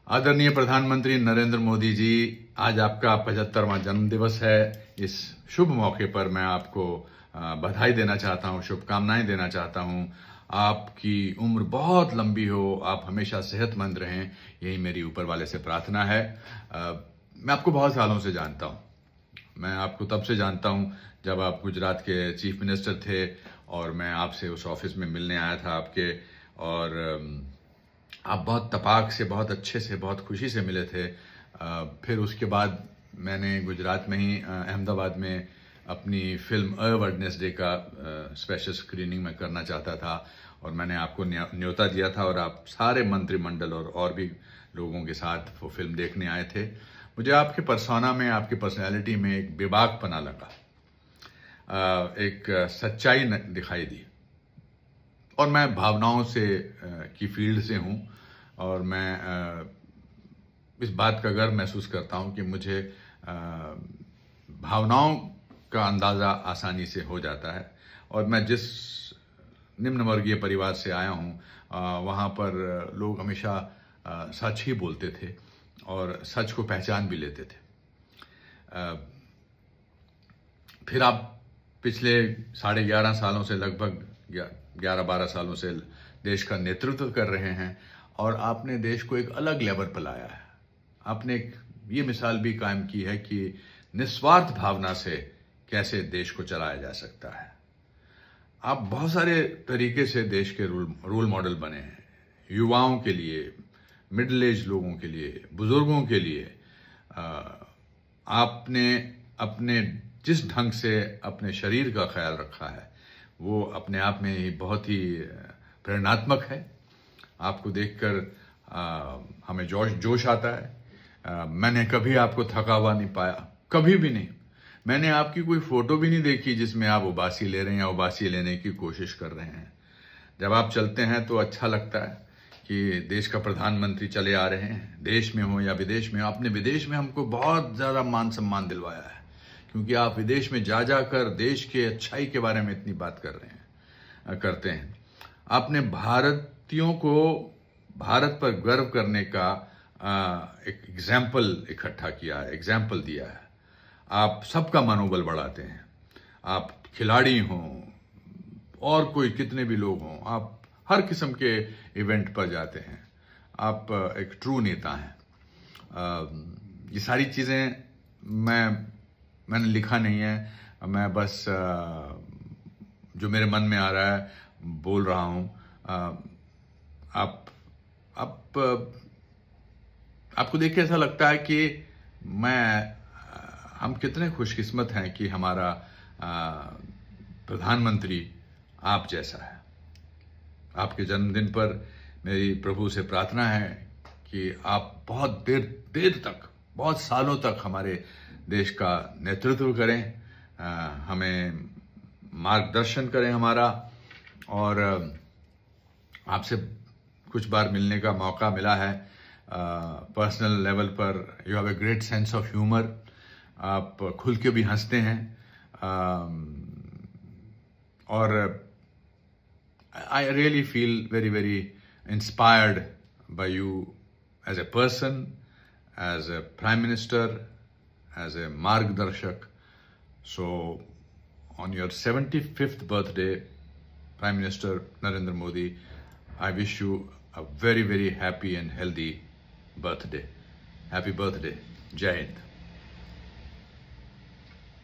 आदरणीय प्रधानमंत्री नरेंद्र मोदी जी, आज आपका 75वां जन्म दिवस है। इस शुभ मौके पर मैं आपको बधाई देना चाहता हूं, शुभकामनाएं देना चाहता हूं। आपकी उम्र बहुत लंबी हो, आप हमेशा सेहतमंद रहें, यही मेरी ऊपर वाले से प्रार्थना है। मैं आपको बहुत सालों से जानता हूं। मैं आपको तब से जानता हूं जब आप गुजरात के चीफ मिनिस्टर थे और मैं आपसे उस ऑफिस में मिलने आया था आपके, और आप बहुत तपाक से, बहुत अच्छे से, बहुत खुशी से मिले थे। फिर उसके बाद मैंने गुजरात में ही अहमदाबाद में अपनी फिल्म अवेयरनेस डे का स्पेशल स्क्रीनिंग में करना चाहता था और मैंने आपको न्योता दिया था और आप सारे मंत्रिमंडल और भी लोगों के साथ वो फिल्म देखने आए थे। मुझे आपके पर्सोना में, आपकी पर्सनैलिटी में एक बेबाकपना लगा, एक सच्चाई दिखाई दी। और मैं भावनाओं से की फील्ड से हूं और मैं इस बात का गर्व महसूस करता हूं कि मुझे भावनाओं का अंदाजा आसानी से हो जाता है। और मैं जिस निम्न वर्गीय परिवार से आया हूं वहां पर लोग हमेशा सच ही बोलते थे और सच को पहचान भी लेते थे। फिर आप पिछले 11.5 सालों से, लगभग 11-12 सालों से देश का नेतृत्व कर रहे हैं और आपने देश को एक अलग लेवल पर लाया है। आपने ये मिसाल भी कायम की है कि निस्वार्थ भावना से कैसे देश को चलाया जा सकता है। आप बहुत सारे तरीके से देश के रोल मॉडल बने हैं, युवाओं के लिए, मिडिल एज लोगों के लिए, बुजुर्गों के लिए। आपने अपने जिस ढंग से अपने शरीर का ख्याल रखा है वो अपने आप में ही बहुत ही प्रेरणात्मक है। आपको देखकर हमें जोश आता है। मैंने कभी आपको थका हुआ नहीं पाया, कभी भी नहीं। मैंने आपकी कोई फोटो भी नहीं देखी जिसमें आप उबासी ले रहे हैं या उबासी लेने की कोशिश कर रहे हैं। जब आप चलते हैं तो अच्छा लगता है कि देश का प्रधानमंत्री चले आ रहे हैं, देश में हो या विदेश में हो। आपने विदेश में हमको बहुत ज़्यादा मान सम्मान दिलवाया है, क्योंकि आप विदेश में जा जाकर देश के अच्छाई के बारे में इतनी बात करते हैं। आपने भारतीयों को भारत पर गर्व करने का एक एग्जाम्पल इकट्ठा किया है, एग्जाम्पल दिया है। आप सबका मनोबल बढ़ाते हैं। आप खिलाड़ी हों और कोई कितने भी लोग हों, आप हर किस्म के इवेंट पर जाते हैं। आप एक ट्रू नेता हैं। ये सारी चीज़ें मैंने लिखा नहीं है, मैं बस जो मेरे मन में आ रहा है बोल रहा हूं। आपको देख के ऐसा लगता है कि हम कितने खुशकिस्मत हैं कि हमारा प्रधानमंत्री आप जैसा है। आपके जन्मदिन पर मेरी प्रभु से प्रार्थना है कि आप बहुत देर तक, बहुत सालों तक हमारे देश का नेतृत्व करें, हमें मार्गदर्शन करें हमारा। और आपसे कुछ बार मिलने का मौका मिला है पर्सनल लेवल पर। You have a great sense of humour, आप खुल के भी हंसते हैं। और I really feel very very inspired by you as a person, as a prime minister, as a Margdarshak. So on your 75th birthday, Prime Minister Narendra Modi, I wish you a very, very happy and healthy birthday. Happy birthday. Jai Hind.